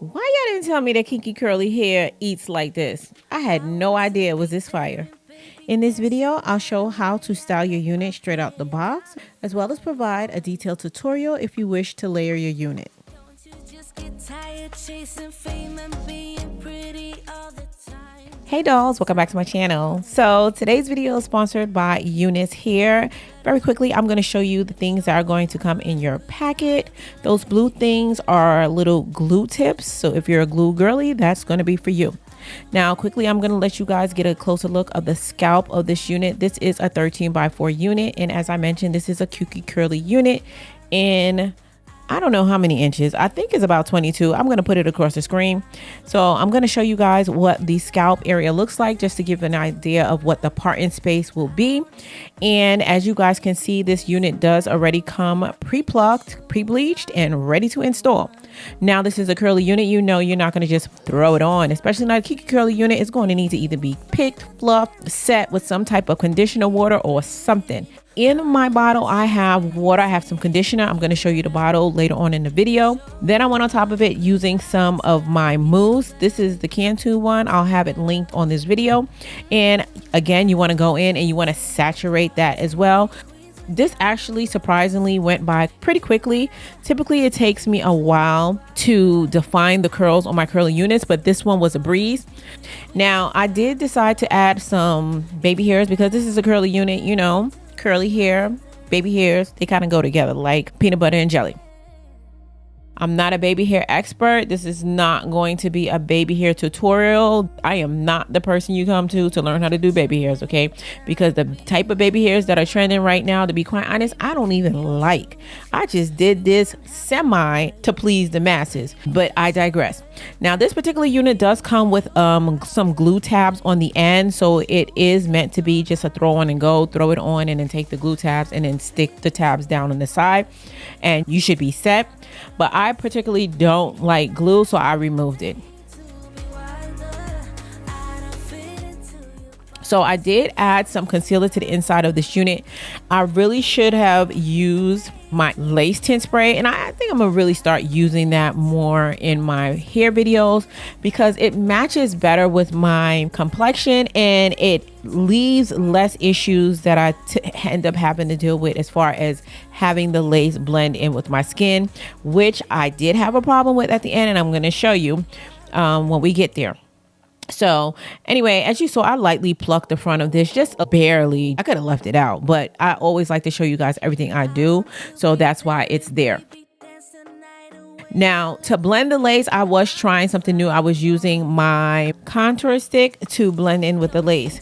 Why y'all didn't tell me that kinky curly hair eats like this? I had no idea it was this fire. In this video, I'll show how to style your unit straight out the box, as well as provide a detailed tutorial if you wish to layer your unit. Hey dolls, welcome back to my channel. So today's video is sponsored by UNICE Hair. Very quickly, I'm going to show you the things that are going to come in your packet. Those blue things are little glue tips. So if you're a glue girly, that's going to be for you. Now quickly, I'm going to let you guys get a closer look of the scalp of this unit. This is a 13x4 unit. And as I mentioned, this is a kinky curly unit in I don't know how many inches. I think it's about 22. I'm going to put it across the screen. So I'm going to show you guys what the scalp area looks like just to give an idea of what the parting space will be. And as you guys can see, this unit does already come pre-plucked, pre-bleached, and ready to install. Now, this is a curly unit. You know, you're not going to just throw it on, especially not a kinky curly unit. It's going to need to either be picked, fluffed, set with some type of conditioner water or something. In my bottle, I have water, I have some conditioner. I'm going to show you the bottle later on in the video. Then I went on top of it using some of my mousse. This is the Cantu one. I'll have it linked on this video. And again, you want to go in and you want to saturate that as well. This actually surprisingly went by pretty quickly. Typically, it takes me a while to define the curls on my curly units, but this one was a breeze. Now, I did decide to add some baby hairs because this is a curly unit, you know. Curly hair, baby hairs, they kind of go together like peanut butter and jelly. I'm not a baby hair expert. This is not going to be a baby hair tutorial. I am not the person you come to learn how to do baby hairs, okay? Because the type of baby hairs that are trending right now, to be quite honest, I don't even like. I just did this semi to please the masses, but I digress. Now, this particular unit does come with some glue tabs on the end, so it is meant to be just a throw on and go. Throw it on and then take the glue tabs and then stick the tabs down on the side, and you should be set. But I particularly don't like glue, so I removed it. So I did add some concealer to the inside of this unit. I really should have used my lace tint spray, and I think I'm gonna really start using that more in my hair videos because it matches better with my complexion and it leaves less issues that I end up having to deal with as far as having the lace blend in with my skin, which I did have a problem with at the end, and I'm going to show you when we get there. So anyway, as you saw, I lightly plucked the front of this, just barely. I could have left it out, but I always like to show you guys everything I do. So that's why it's there. Now, to blend the lace, I was trying something new. I was using my contour stick to blend in with the lace.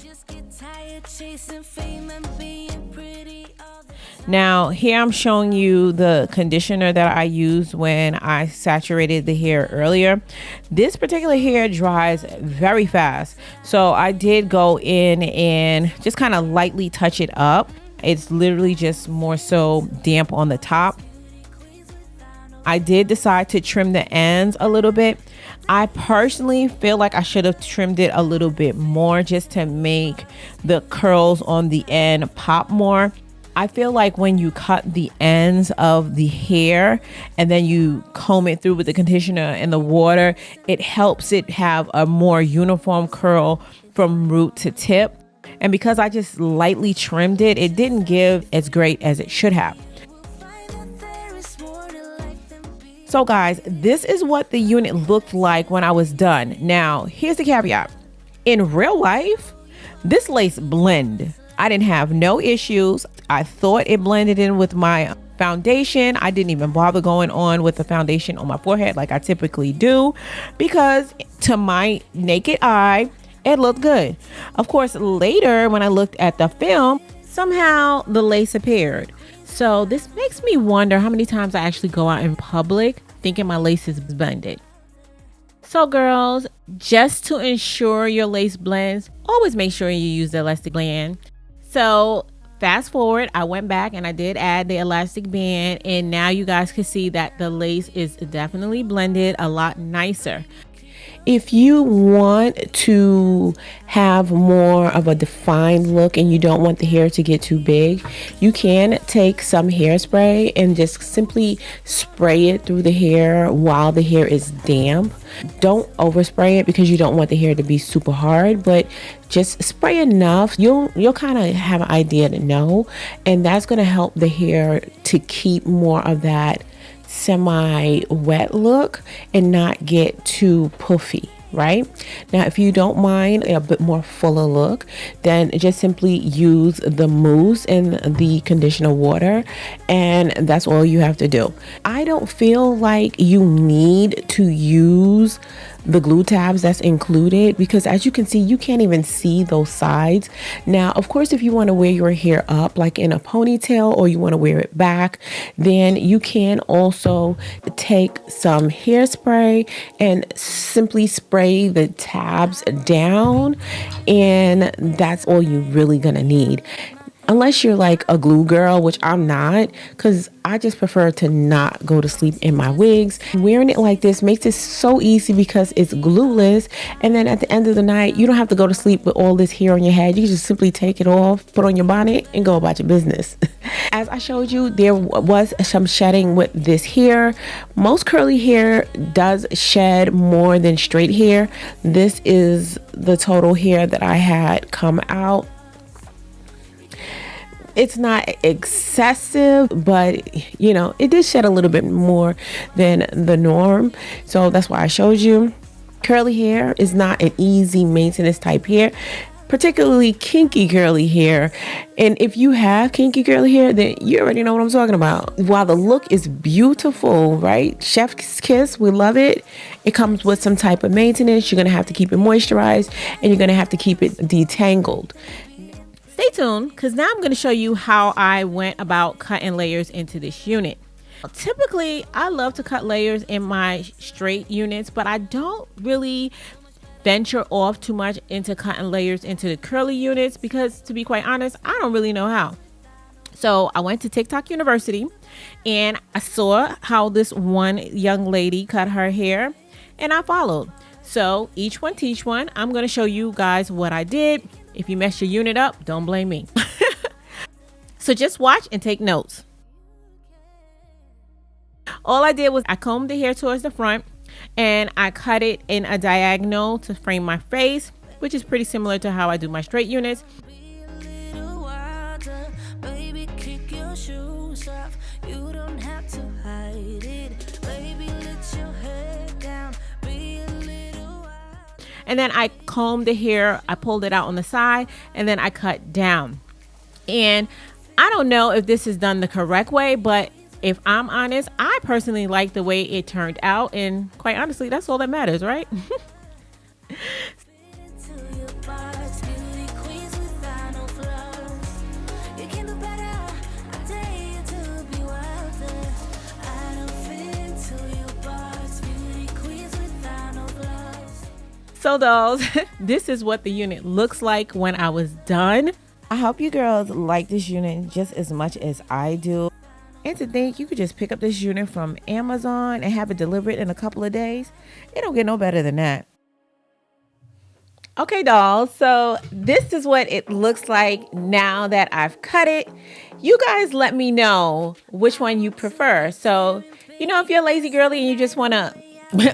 Now, here I'm showing you the conditioner that I used when I saturated the hair earlier. This particular hair dries very fast. So I did go in and just kind of lightly touch it up. It's literally just more so damp on the top. I did decide to trim the ends a little bit. I personally feel like I should have trimmed it a little bit more just to make the curls on the end pop more. I feel like when you cut the ends of the hair and then you comb it through with the conditioner and the water, it helps it have a more uniform curl from root to tip. And because I just lightly trimmed it, it didn't give as great as it should have. So guys, this is what the unit looked like when I was done. Now, here's the caveat. In real life, this lace blend. I didn't have no issues. I thought it blended in with my foundation. I didn't even bother going on with the foundation on my forehead like I typically do because to my naked eye, it looked good. Of course, later when I looked at the film, somehow the lace appeared. So this makes me wonder how many times I actually go out in public thinking my lace is blended. So girls, just to ensure your lace blends, always make sure you use the elastic band. So fast forward, I went back and I did add the elastic band, and now you guys can see that the lace is definitely blended a lot nicer. If you want to have more of a defined look and you don't want the hair to get too big, you can take some hairspray and just simply spray it through the hair while the hair is damp. Don't overspray it because you don't want the hair to be super hard, but just spray enough. You'll kind of have an idea to know, and that's going to help the hair to keep more of that semi-wet look and not get too puffy. Right now, if you don't mind a bit more fuller look, then just simply use the mousse and the conditioner water, and that's all you have to do. I don't feel like you need to use the glue tabs that's included, because as you can see, you can't even see those sides. Now, of course, if you want to wear your hair up like in a ponytail, or you want to wear it back, then you can also take some hairspray and simply spray the tabs down, and that's all you're really gonna need. Unless you're like a glue girl, which I'm not, because I just prefer to not go to sleep in my wigs. Wearing it like this makes it so easy because it's glueless, and then at the end of the night, you don't have to go to sleep with all this hair on your head. You can just simply take it off, put on your bonnet, and go about your business. As I showed you, there was some shedding with this hair. Most curly hair does shed more than straight hair. This is the total hair that I had come out. It's not excessive, but you know, it did shed a little bit more than the norm. So that's why I showed you. Curly hair is not an easy maintenance type hair, particularly kinky curly hair. And if you have kinky curly hair, then you already know what I'm talking about. While the look is beautiful, right? Chef's kiss, we love it. It comes with some type of maintenance. You're gonna have to keep it moisturized, and you're gonna have to keep it detangled. Stay tuned, because now I'm going to show you how I went about cutting layers into this unit. Typically, I love to cut layers in my straight units, but I don't really venture off too much into cutting layers into the curly units because, to be quite honest, I don't really know how. So I went to TikTok University and I saw how this one young lady cut her hair, and I followed. So each one teach one. I'm going to show you guys what I did. If you mess your unit up, don't blame me. So just watch and take notes. All I did was I combed the hair towards the front, and I cut it in a diagonal to frame my face, which is pretty similar to how I do my straight units. And then I combed the hair, I pulled it out on the side, and then I cut down. And I don't know if this is done the correct way, but if I'm honest, I personally like the way it turned out. And quite honestly, that's all that matters, right? So dolls, this is what the unit looks like when I was done. I hope you girls like this unit just as much as I do. And to think you could just pick up this unit from Amazon and have it delivered in a couple of days. It don't get no better than that. Okay, dolls, so this is what it looks like now that I've cut it. You guys let me know which one you prefer. So, you know, if you're a lazy girly and you just want to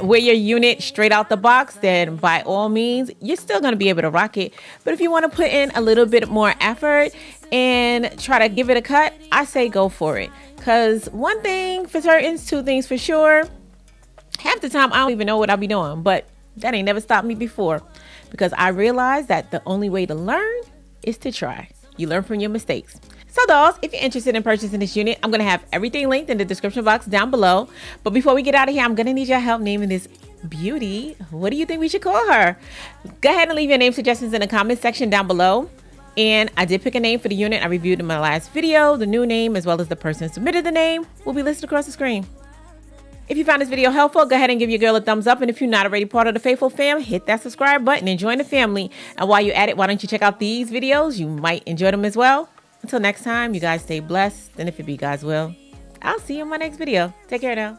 wear your unit straight out the box, then by all means, you're still going to be able to rock it. But if you want to put in a little bit more effort and try to give it a cut, I say go for it. Because one thing for certain, two things for sure, half the time I don't even know what I'll be doing, but that ain't never stopped me before, because I realized that the only way to learn is to try. You learn from your mistakes. So dolls, if you're interested in purchasing this unit, I'm going to have everything linked in the description box down below. But before we get out of here, I'm going to need your help naming this beauty. What do you think we should call her? Go ahead and leave your name suggestions in the comment section down below. And I did pick a name for the unit I reviewed in my last video. The new name, as well as the person who submitted the name, will be listed across the screen. If you found this video helpful, go ahead and give your girl a thumbs up. And if you're not already part of the Faithful fam, hit that subscribe button and join the family. And while you're at it, why don't you check out these videos? You might enjoy them as well. Until next time, you guys stay blessed. And if it be God's will, I'll see you in my next video. Take care now.